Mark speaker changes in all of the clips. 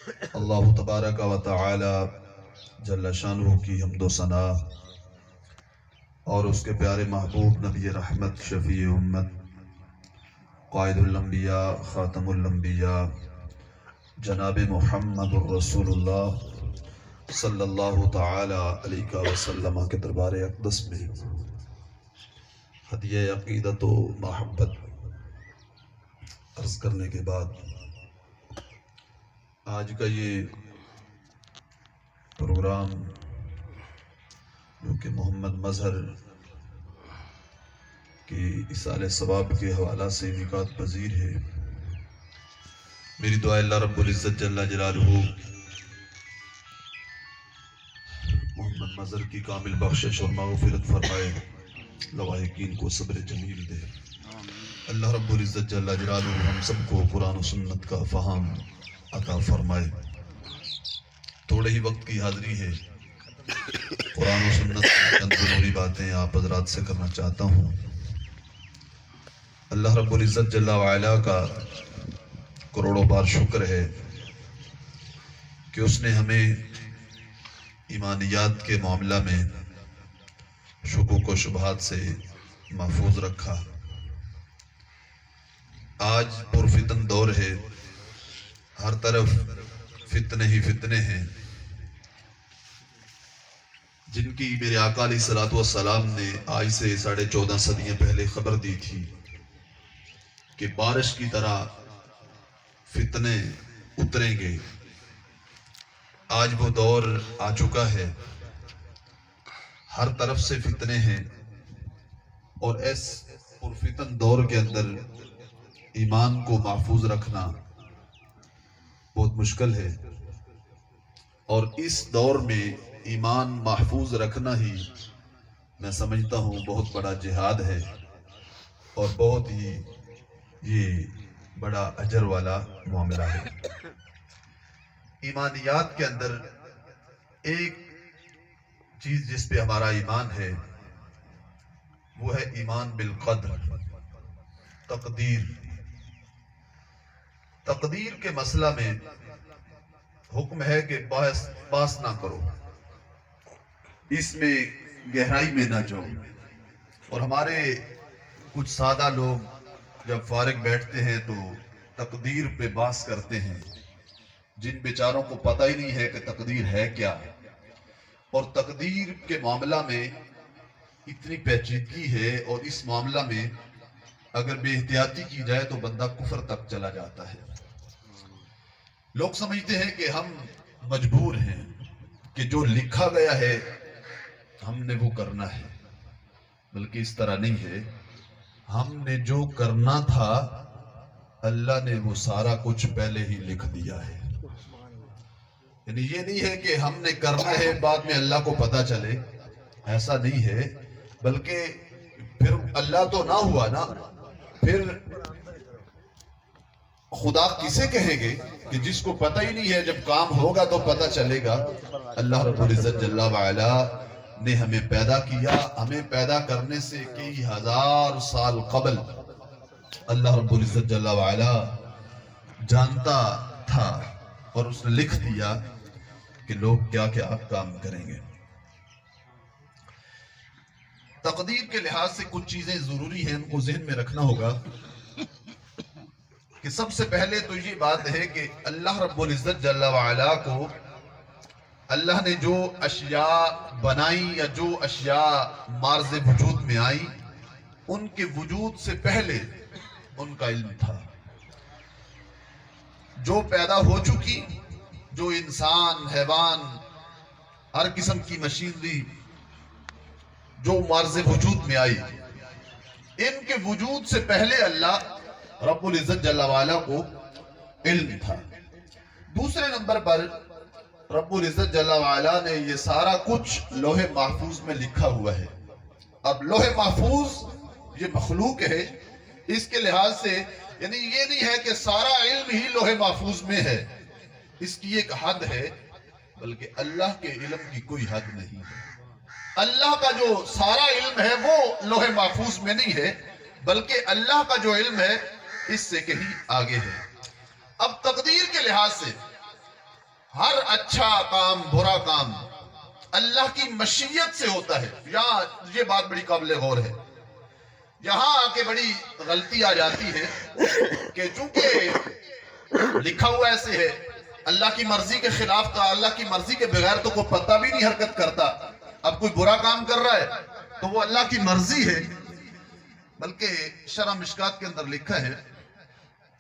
Speaker 1: اللہ تبارک و تعالی جل شانہ کی حمد و ثنا اور اس کے پیارے محبوب نبی رحمت شفیع امت قائد الانبیاء خاتم الانبیاء جناب محمد الرسول اللہ صلی اللہ تعالی علیہ وسلم کے دربار اقدس میں ہدیہ عقیدت و محبت عرض کرنے کے بعد آج کا یہ پروگرام جو کہ محمد مظہر کی اصال ثواب کے حوالہ سے انعقاد پذیر ہے، میری دعا اللہ رب العزت جل جلالہ محمد مظہر کی کامل بخشش اور مغفرت فرمائے، لواحقین کو صبر جمیل دے۔ اللہ رب العزت جل جلالہ ہم سب کو قرآن و سنت کا فہم عطا فرمائے۔ تھوڑے ہی وقت کی حاضری ہے، قرآن و سنت کی چند ضروری باتیں آپ حضرات سے کرنا چاہتا ہوں۔ اللہ رب العزت جل وعلا کا کروڑوں بار شکر ہے کہ اس نے ہمیں ایمانیات کے معاملہ میں شکوک و شبہات سے محفوظ رکھا۔ آج پرفتن دور ہے، ہر طرف فتنے ہی فتنے ہیں، جن کی میرے آقا علیہ الصلوۃ والسلام نے آج سے 14.5 صدیاں پہلے خبر دی تھی کہ بارش کی طرح فتنے اتریں گے۔ آج وہ دور آ چکا ہے، ہر طرف سے فتنے ہیں، اور اس پرفتن دور کے اندر ایمان کو محفوظ رکھنا بہت مشکل ہے، اور اس دور میں ایمان محفوظ رکھنا ہی میں سمجھتا ہوں بہت بڑا جہاد ہے، اور بہت ہی یہ بڑا اجر والا معاملہ ہے۔ ایمانیات کے اندر ایک چیز جس پہ ہمارا ایمان ہے وہ ہے ایمان بالقدر، تقدیر کے مسئلہ میں حکم ہے کہ باس نہ کرو، اس میں گہرائی میں نہ جاؤ۔ اور ہمارے کچھ سادہ لوگ جب فارغ بیٹھتے ہیں تو تقدیر پہ باس کرتے ہیں، جن بیچاروں کو پتہ ہی نہیں ہے کہ تقدیر ہے کیا، اور تقدیر کے معاملہ میں اتنی پیچیدگی ہے، اور اس معاملہ میں اگر بے احتیاطی کی جائے تو بندہ کفر تک چلا جاتا ہے۔ لوگ سمجھتے ہیں کہ ہم مجبور ہیں کہ جو لکھا گیا ہے ہم نے وہ کرنا ہے، بلکہ اس طرح نہیں ہے۔ ہم نے جو کرنا تھا اللہ نے وہ سارا کچھ پہلے ہی لکھ دیا ہے۔ یعنی یہ نہیں ہے کہ ہم نے کرنا ہے بعد میں اللہ کو پتہ چلے، ایسا نہیں ہے، بلکہ پھر اللہ تو نہ ہوا نا، پھر خدا کسے کہیں گے کہ جس کو پتہ ہی نہیں ہے، جب کام ہوگا تو پتہ چلے گا۔ اللہ رب العزت جل وعلا نے ہمیں پیدا کیا، ہمیں پیدا کرنے سے کئی ہزار سال قبل اللہ رب العزت جل وعلا جانتا تھا، اور اس نے لکھ دیا کہ لوگ کیا کیا کام کریں گے۔ تقدیر کے لحاظ سے کچھ چیزیں ضروری ہیں، ان کو ذہن میں رکھنا ہوگا کہ سب سے پہلے تو یہ بات ہے کہ اللہ رب العزت جل وعلا کو اللہ نے جو اشیاء بنائی یا جو اشیاء مارز وجود میں آئی، ان کے وجود سے پہلے ان کا علم تھا۔ جو پیدا ہو چکی، جو انسان، حیوان، ہر قسم کی مشینری جو مارز وجود میں آئی، ان کے وجود سے پہلے اللہ رب العزت جل وعلا کو علم تھا۔ دوسرے نمبر پر رب العزت جل وعلا نے یہ سارا کچھ لوح محفوظ میں لکھا ہوا ہے۔ اب لوح محفوظ یہ مخلوق ہے، اس کے لحاظ سے یعنی یہ نہیں ہے کہ سارا علم ہی لوح محفوظ میں ہے، اس کی ایک حد ہے، بلکہ اللہ کے علم کی کوئی حد نہیں ہے۔ اللہ کا جو سارا علم ہے وہ لوح محفوظ میں نہیں ہے، بلکہ اللہ کا جو علم ہے اس سے کہیں آگے ہے۔ اب تقدیر کے لحاظ سے ہر اچھا کام برا کام اللہ کی مشیت سے ہوتا ہے. یہاں یہ بات بڑی قابل غور ہے. یہاں آ کے بڑی غلطی آ جاتی ہے کہ چونکہ لکھا ہوا ایسے ہے اللہ کی مرضی کے خلاف تھا, اللہ کی مرضی کے بغیر تو کوئی پتہ بھی نہیں حرکت کرتا. اب کوئی برا کام کر رہا ہے تو وہ اللہ کی مرضی ہے. بلکہ شرح مشکات کے اندر لکھا ہے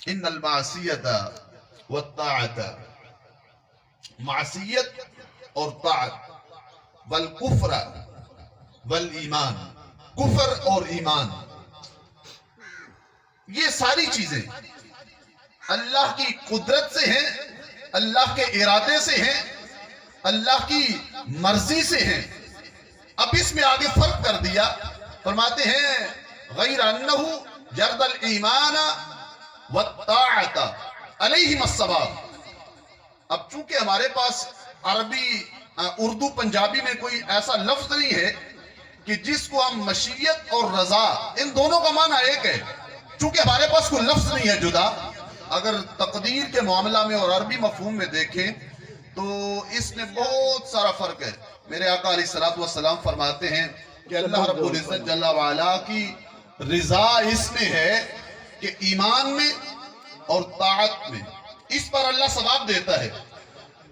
Speaker 1: ان المعصیت والطاعت, معصیت اور طاعت, والکفر والایمان, کفر اور ایمان, یہ ساری چیزیں اللہ کی قدرت سے ہیں, اللہ کے ارادے سے ہیں, اللہ کی مرضی سے ہیں. اب اس میں آگے فرق کر دیا, فرماتے ہیں غیر انہ جرد الایمان والطاعت علیہم الثواب. اب چونکہ ہمارے پاس عربی اردو پنجابی میں کوئی ایسا لفظ نہیں ہے کہ جس کو ہم مشیت اور رضا ان دونوں کا معنی ایک ہے, چونکہ ہمارے پاس کوئی لفظ نہیں ہے جدا. اگر تقدیر کے معاملہ میں اور عربی مفہوم میں دیکھیں تو اس میں بہت سارا فرق ہے. میرے آقا علیہ الصلوۃ والسلام فرماتے ہیں کہ اللہ رب العزت جل وعلا کی رضا اس میں ہے کہ ایمان میں اور طاعت میں اس پر اللہ ثواب دیتا ہے.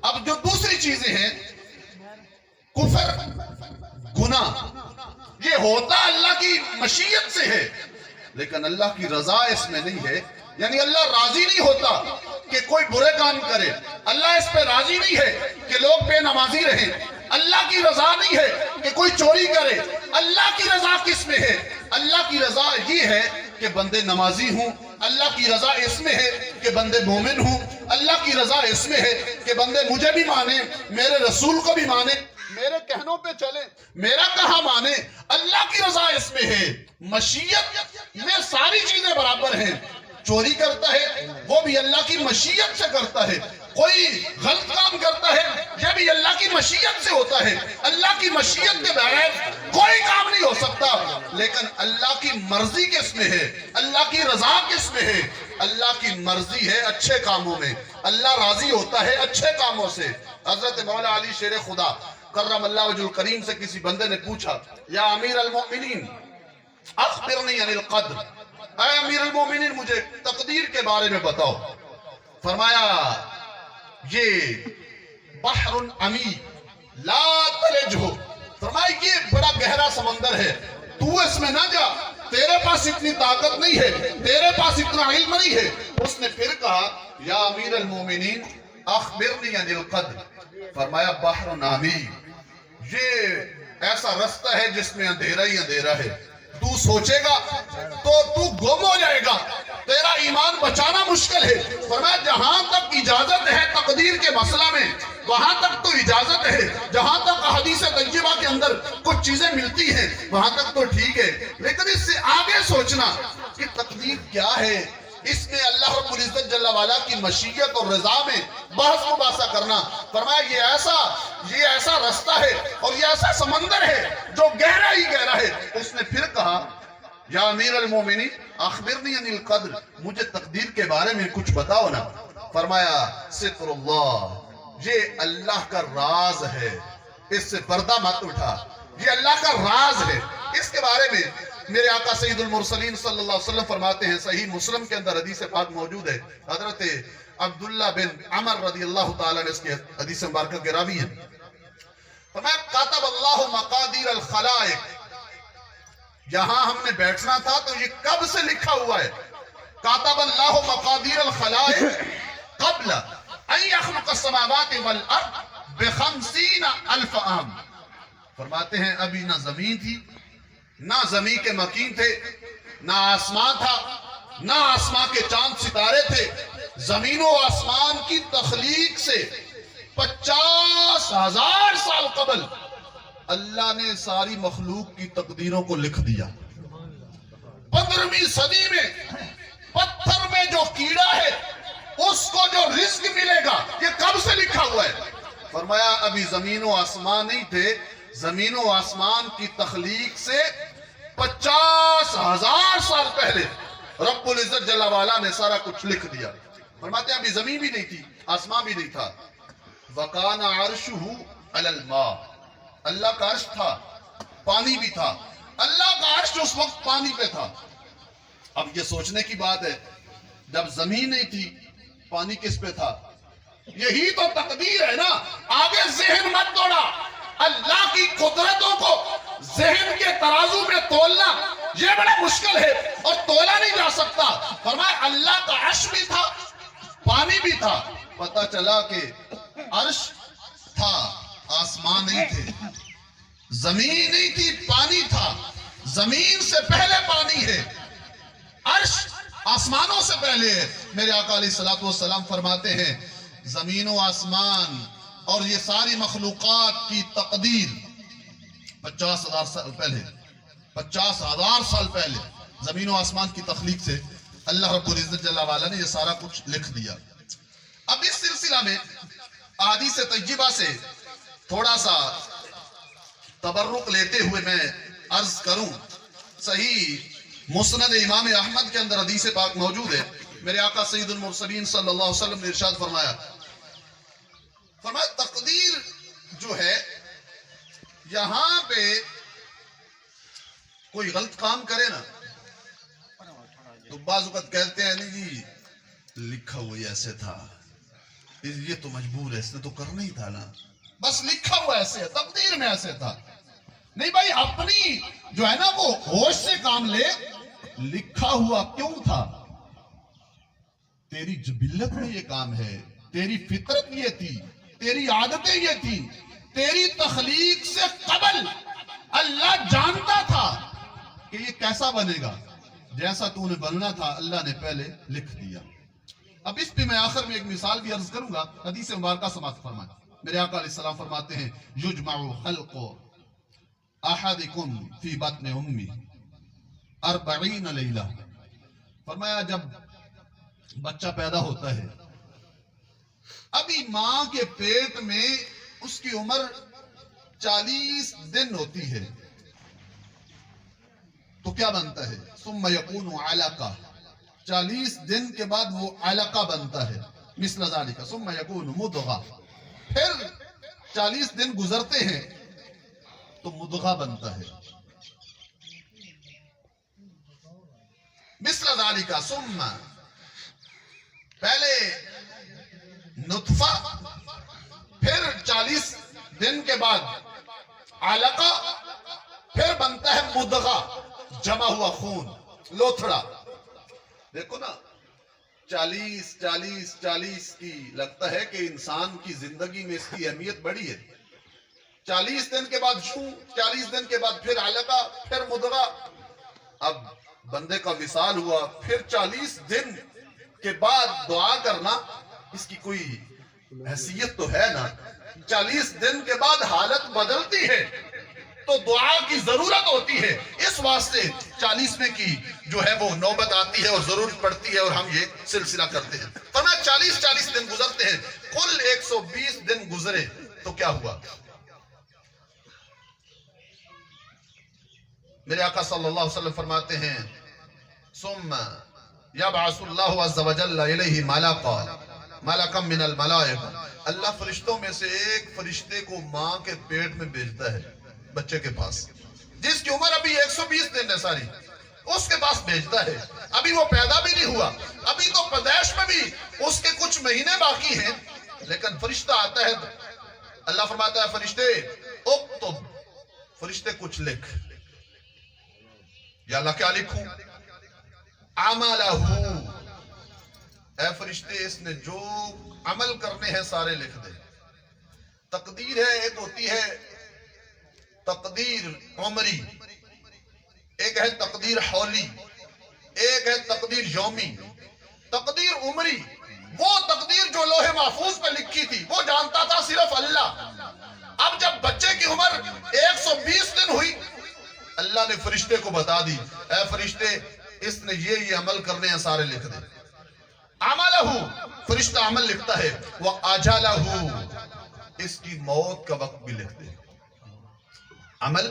Speaker 1: اب جو دوسری چیزیں ہیں کفر گناہ, یہ ہوتا اللہ کی مشیت سے ہے لیکن اللہ کی رضا اس میں نہیں ہے. یعنی اللہ راضی نہیں ہوتا کہ کوئی برے کام کرے, اللہ اس پہ راضی نہیں ہے کہ لوگ بے نمازی رہیں, اللہ کی رضا نہیں ہے کہ کوئی چوری کرے. اللہ کی رضا کس میں ہے؟ اللہ کی رضا یہ ہے کہ بندے نمازی ہوں, اللہ کی رضا اس میں ہے کہ بندے مومن ہوں, اللہ کی رضا اس میں ہے کہ بندے مجھے بھی مانیں, میرے رسول کو بھی مانیں, میرے کہنوں پہ چلیں, میرا کہا مانیں. اللہ کی رضا اس میں ہے. مشیت میں ساری چیزیں برابر ہیں. چوری کرتا ہے وہ بھی اللہ کی مشیت سے کرتا ہے, کوئی غلط کام کرتا ہے یہ بھی اللہ کی مشیت سے ہوتا ہے. اللہ کی مشیت کے بغیر کوئی کام نہیں ہو سکتا. لیکن اللہ کی مرضی کس میں ہے, اللہ کی رضا کس میں ہے؟ اللہ کی مرضی ہے اچھے کاموں میں, اللہ راضی ہوتا ہے اچھے کاموں سے. حضرت مولا علی شیر خدا کرم اللہ وجہ الکریم سے کسی بندے نے پوچھا یا امیر المؤمنین اخبرنی عن القدر, اے امیر المومنین مجھے تقدیر کے بارے میں بتاؤ. فرمایا یہ بحر عمیق لا تلجہ, فرمایا یہ بڑا گہرا سمندر ہے, تو اس میں نہ جا, تیرے پاس اتنی طاقت نہیں ہے, تیرے پاس اتنا علم نہیں ہے. اس نے پھر کہا یا امیر المومنین اخبرنی عن القدر, فرمایا بحر عمیق, یہ ایسا رستہ ہے جس میں اندھیرا ہی اندھیرا ہے. تو سوچے گا تو تو گم ہو جائے گا, تیرا ایمان بچانا مشکل ہے. فرمایا جہاں تک اجازت ہے تقدیر کے مسئلہ میں وہاں تک تو اجازت ہے, جہاں تک حدیث طیبہ کے اندر کچھ چیزیں ملتی ہیں وہاں تک تو ٹھیک ہے, لیکن اس سے آگے سوچنا کہ تقدیر کیا ہے, اس میں اللہ رب العزت جل وعلا کی مشیت اور رضا میں بحث مباحثہ کرنا. فرمایا یہ ایسا رستہ ہے اور یہ ایسا سمندر ہے جو گہرا ہی گہرا ہے. اس نے پھر کہا یا امیر المومنین اخبرنی عن القدر, مجھے تقدیر کے بارے میں کچھ بتاؤ نا. فرمایا ستر اللہ, یہ اللہ کا راز ہے, اس سے پردہ مت اٹھا, یہ اللہ کا راز ہے. اس کے بارے میں میرے آقا سید المرسلین صلی اللہ علیہ وسلم فرماتے ہیں, صحیح مسلم کے اندر حدیث پاک موجود ہے, حضرت عبداللہ بن عمر رضی اللہ تعالیٰ نے اس کے حدیث مبارکہ کے راوی ہیں. فرمایا کاتب اللہ مقادیر الخلائق, یہاں ہم نے بیٹھنا تھا تو یہ کب سے لکھا ہوا ہے, کاتب اللہ مقادیر الخلائق قبل ان یخلق السماوات والارض ب50,000 عام. فرماتے ہیں ابھی نہ زمین تھی, نہ زمین کے مکین تھے, نہ آسمان تھا, نہ آسمان کے چاند ستارے تھے. زمین و آسمان کی تخلیق سے 50,000 سال قبل اللہ نے ساری مخلوق کی تقدیروں کو لکھ دیا. 15ویں صدی میں پتھر میں جو کیڑا ہے اس کو جو رزق ملے گا یہ کب سے لکھا ہوا ہے. فرمایا ابھی زمین و آسمان نہیں تھے, زمین و آسمان کی تخلیق سے 50,000 سال پہلے رب العزت جل وعلا نے سارا کچھ لکھ دیا. فرماتے ہیں ابھی زمین بھی نہیں تھی, آسمان بھی نہیں تھا, وَقَانَ عَرْشُهُ عَلَى الْمَاءِ، اللہ کا عرش تھا، پانی بھی تھا، اللہ کا عرش اس وقت پانی پہ تھا۔ اب یہ سوچنے کی بات ہے، جب زمین نہیں تھی پانی کس پہ تھا؟ یہی تو تقدیر ہے نا۔ آگے ذہن مت دوڑا، اللہ کی قدرتوں کو ذہن کے ترازو میں تولنا یہ بڑا مشکل ہے اور تولا نہیں جا سکتا۔ فرمایا اللہ کا عرش بھی تھا، پانی بھی تھا۔ پتہ چلا کہ عرش تھا، آسمان نہیں تھے، زمین نہیں تھی، پانی تھا، زمین سے پہلے پانی ہے، عرش آسمانوں سے پہلے ہے۔ میرے آقا علیہ السلام فرماتے ہیں زمین و آسمان اور یہ ساری مخلوقات کی تقدیر 50,000 سال پہلے، 50,000 سال پہلے زمین و آسمان کی تخلیق سے اللہ رب العزت جل وعلا نے یہ سارا کچھ لکھ دیا۔ اب اس سلسلہ میں احادیث طیبہ سے تھوڑا سا تبرک لیتے ہوئے میں عرض کروں، صحیح مسند امام احمد کے اندر حدیث پاک موجود ہے۔ میرے آقا سید المرسلین صلی اللہ علیہ وسلم نے ارشاد فرمایا تقدیر جو ہے، یہاں پہ کوئی غلط کام کرے نا تو بعض اوقات کہتے ہیں نہیں جی لکھا ہوا ایسے تھا، یہ تو مجبور ہے، اس نے تو کرنا ہی تھا نا، بس لکھا ہوا ایسے ہے، تقدیر میں ایسے تھا۔ نہیں بھائی، اپنی جو ہے نا وہ ہوش سے کام لے، لکھا ہوا کیوں تھا؟ تیری جبلت میں یہ کام ہے، تیری فطرت یہ تھی، تیری عادتیں یہ تھی، تیری تخلیق سے قبل اللہ جانتا تھا کہ یہ کیسا بنے گا، جیسا تو نے بننا تھا اللہ نے پہلے لکھ دیا۔ اب اس پہ میں آخر میں ایک مثال بھی عرض کروں گا، حدیث مبارکہ سماعت فرمائیں۔ میرے آقا علیہ السلام فرماتے ہیں یجمع خلق احدکم فی بطن امی 40 لیلہ۔ فرمایا جب بچہ پیدا ہوتا ہے، ابھی ماں کے پیٹ میں اس کی عمر 40 دن ہوتی ہے، تو کیا بنتا ہے؟ ثم یکون علقہ، 40 دن کے بعد وہ علقہ بنتا ہے، مثل ذالک ثم یکون مضغہ، پھر 40 دن گزرتے ہیں تو مضغہ بنتا ہے، مثل ذالک ثم، پہلے نطفہ، پھر 40 دن کے بعد علقہ، پھر بنتا ہے مضغہ، جمع ہوا خون، لوتھڑا۔ دیکھو نا 40 کی لگتا ہے کہ انسان کی زندگی میں اس کی اہمیت بڑی ہے۔ 40 دن کے بعد 40 دن کے بعد پھر علقہ، پھر مضغہ، اب بندے کا وصال ہوا، پھر 40 دن کے بعد دعا کرنا، اس کی کوئی حیثیت تو ہے نا۔ 40 دن کے بعد حالت بدلتی ہے تو دعا کی ضرورت ہوتی ہے، اس واسطے 40ویں کی جو ہے وہ نوبت آتی ہے اور ضرورت پڑتی ہے اور ہم یہ سلسلہ کرتے ہیں۔ فرمایا 40 دن گزرتے ہیں، کل 120 دن گزرے تو کیا ہوا؟ میرے آقا صلی اللہ علیہ وسلم فرماتے ہیں ثم یبعث اللہ عز وجل الیہ ملکا من الملائکہ، اللہ فرشتوں میں سے ایک فرشتے کو ماں کے پیٹ میں بھیجتا ہے، بچے کے پاس، جس کی عمر ابھی 120 دن ہے ساری، اس کے پاس بھیجتا ہے۔ ابھی وہ پیدا بھی نہیں ہوا، ابھی تو پیدائش میں بھی اس کے کچھ مہینے باقی ہیں، لیکن فرشتہ آتا ہے، اللہ فرماتا ہے فرشتے اکتب، فرشتے کچھ لکھ۔ یا اللہ کیا لکھوں؟ عملہ، اے فرشتے اس نے جو عمل کرنے ہیں سارے لکھ دے۔ تقدیر ہے، ایک ہوتی ہے تقدیر عمری، ایک ہے تقدیر حولی، ایک ہے تقدیر یومی۔ تقدیر عمری وہ تقدیر جو لوح محفوظ پہ لکھی تھی، وہ جانتا تھا صرف اللہ۔ اب جب بچے کی عمر 120 دن ہوئی، اللہ نے فرشتے کو بتا دی، اے فرشتے اس نے یہ عمل کرنے ہیں سارے لکھ دے۔ عملہ، فرشتہ عمل لکھتا ہے، وَأَجَلَهُ، اس کی موت کا وقت بھی لکھ دے، عمل،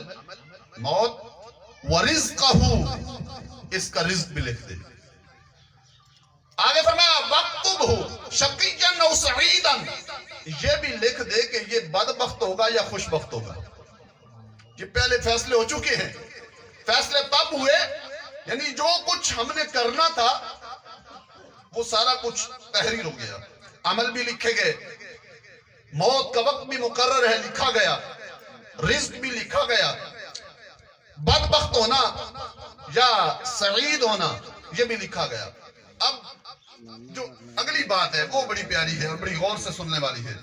Speaker 1: موت، وَرِزْقَهُ، اس کا رزق بھی لکھ دے۔ آگے فرمایا وَاكْتُبْهُ شَقِيًّا أَوْ سَعِيدًا، یہ بھی لکھ دے کہ یہ بدبخت ہوگا یا خوش بخت ہوگا. یہ پہلے فیصلے ہو چکے ہیں. فیصلے تب ہوئے یعنی جو کچھ ہم نے کرنا تھا وہ سارا کچھ تحریر ہو گیا. عمل بھی لکھے گئے, موت کا وقت بھی مقرر ہے لکھا گیا, رزق بھی لکھا گیا. بدبخت ہونا یا سعید ہونا یہ بھی لکھا گیا. اب جو اگلی بات ہے وہ بڑی پیاری ہے اور بڑی غور سے سننے والی ہے.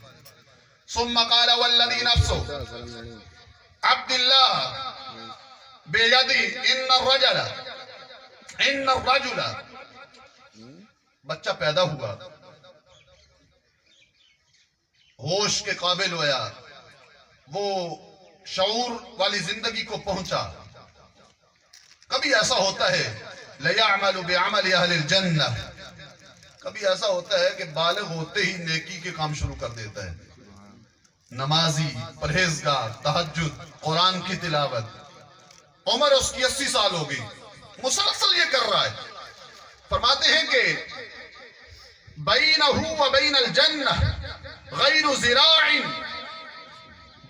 Speaker 1: ثم قال والذی نفس عبد اللہ بیدی ان الرجل بچہ پیدا ہوا, ہوش کے قابل ہوا, وہ شعور والی زندگی کو پہنچا. کبھی ایسا ہوتا ہے لَيَعْمَلُ بِعَمَلِ أَهْلِ الْجَنَّةِ, کبھی ایسا ہوتا ہے کہ بالغ ہوتے ہی نیکی کے کام شروع کر دیتا ہے. نمازی, پرہیزگار, تہجد, قرآن کی تلاوت. عمر اس کی 80 سال ہو گئی, مسلسل یہ کر رہا ہے. فرماتے ہیں کہ بَيْنَهُ وَبَيْنَ الْجَنَّةِ غَيْرُ زِرَاعٍ,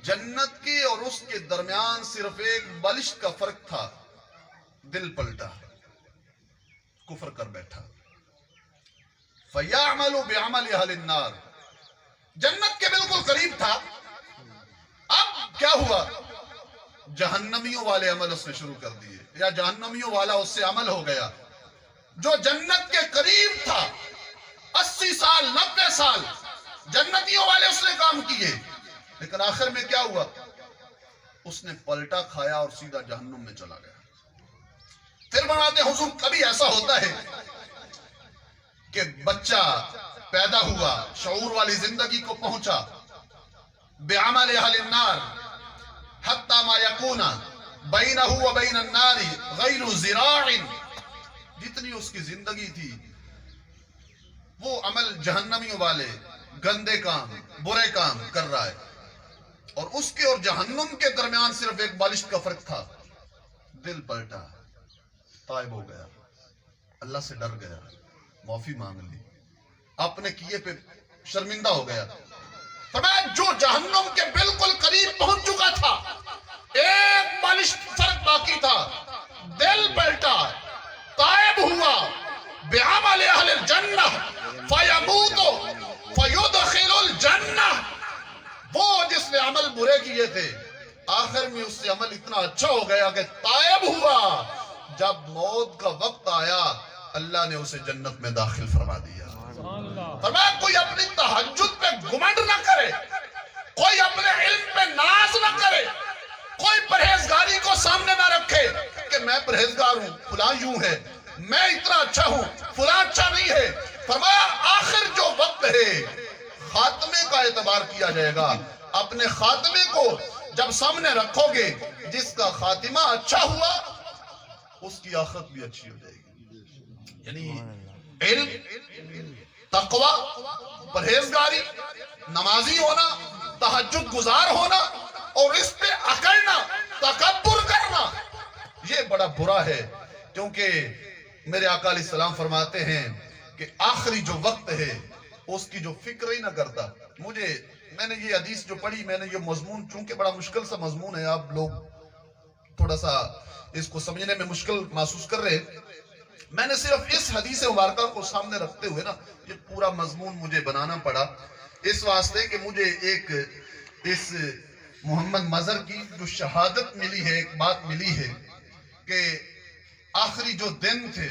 Speaker 1: جنت کے اور اس کے درمیان صرف ایک بالشت کا فرق تھا. دل پلٹا, کفر کر بیٹھا. فَيَعْمَلُ بِعَمَلِ أَهْلِ النَّارِ, جنت کے بالکل قریب تھا. اب کیا ہوا, جہنمیوں والے عمل اس نے شروع کر دیے یا جہنمیوں والا اس سے عمل ہو گیا. جو جنت کے قریب تھا 80 سال 90 سال جنتیوں والے اس نے کام کیے, لیکن آخر میں کیا ہوا, اس نے پلٹا کھایا اور سیدھا جہنم میں چلا گیا. پھر بناتے حضور کبھی ایسا ہوتا ہے کہ بچہ پیدا ہوا, شعور والی زندگی کو پہنچا. بعمل اہل النار حتی ما یکون بینہ و بین النار غیر ذراع, جتنی اس کی زندگی تھی وہ عمل جہنمیوں والے گندے کام برے کام کر رہا ہے, اور اس کے اور جہنم کے درمیان صرف ایک بالشت کا فرق تھا. دل پلٹا, تائب ہو گیا, اللہ سے ڈر گیا, معافی مانگ لی, اپنے کیے پہ شرمندہ ہو گیا. فرمایا جو جہنم کے بالکل قریب پہنچ چکا تھا, ایک بالشت فرق باقی تھا, دل پلٹا, تائب ہوا. بعمل اہل الجنہ فیموت فیدخل الجنہ, وہ جس نے عمل برے کیے تھے آخر میں اس سے عمل اتنا اچھا ہو گیا کہ تائب ہوا. جب موت کا وقت آیا اللہ نے اسے جنت میں داخل فرما دیا. فرمایا کوئی اپنی تہجد پہ گمنڈ نہ کرے, کوئی اپنے علم پہ ناز نہ کرے, کوئی پرہیزگاری کو سامنے نہ رکھے کہ میں پرہیزگار ہوں, فلاں یوں ہے, میں اتنا اچھا ہوں, فلاں اچھا نہیں ہے. فرمایا آخر جو وقت ہے خاتمے کا اعتبار کیا جائے گا. اپنے خاتمے کو جب سامنے رکھو گے, جس کا خاتمہ اچھا ہوا اس کی آخرت بھی اچھی ہو جائے گی. یعنی علم, تقوی, پرہیزگاری, نمازی ہونا, تہجد گزار ہونا اور اس پہ اکڑنا, تکبر کرنا, یہ بڑا برا ہے. کیونکہ میرے آقا علیہ السلام فرماتے ہیں کہ آخری جو وقت ہے اس کی جو فکر ہی نہ کرتا. میں نے یہ حدیث جو پڑھی, میں نے یہ مضمون, چونکہ بڑا مشکل سا مضمون ہے, آپ لوگ تھوڑا سا اس کو سمجھنے میں مشکل محسوس کر رہے, میں نے صرف اس حدیث مبارکہ کو سامنے رکھتے ہوئے نا یہ پورا مضمون مجھے بنانا پڑا, اس واسطے کہ مجھے ایک اس محمد مظہر کی جو شہادت ملی ہے, ایک بات ملی ہے کہ آخری جو دن تھے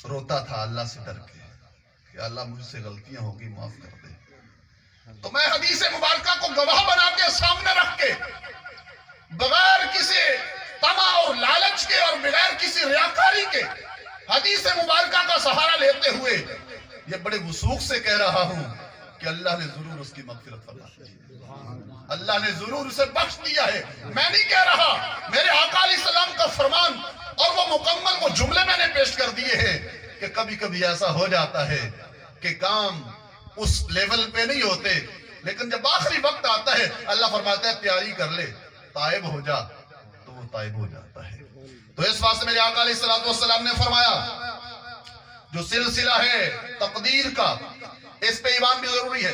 Speaker 1: روتا تھا اللہ سے ڈر کے کہ اللہ مجھ سے غلطیاں ہوگی, معاف کر دے. تو میں حدیث مبارکہ کو گواہ بنا کے سامنے رکھ کے بغیر کسی طمع اور لالچ کے اور بغیر کسی ریاکاری کے حدیث مبارکہ کا سہارا لیتے ہوئے یہ بڑے وثوق سے کہہ رہا ہوں کہ اللہ نے ضرور اس کی مغفرت فرما دی, اللہ نے ضرور اسے بخش دیا ہے. میں نہیں کہہ رہا, میرے آقا علیہ السلام کا فرمان اور وہ مکمل وہ جملے میں نے پیش کر دیے ہیں کہ کبھی کبھی ایسا ہو جاتا ہے کہ کام اس لیول پہ نہیں ہوتے, لیکن جب آخری وقت آتا ہے اللہ فرماتا ہے تیاری کر لے, تائب ہو جا, تو وہ تائب ہو جاتا ہے. تو اس واسطے میرے آقا علیہ السلام نے فرمایا جو سلسلہ ہے تقدیر کا اس پہ ایمان بھی ضروری ہے.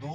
Speaker 1: 2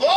Speaker 1: 2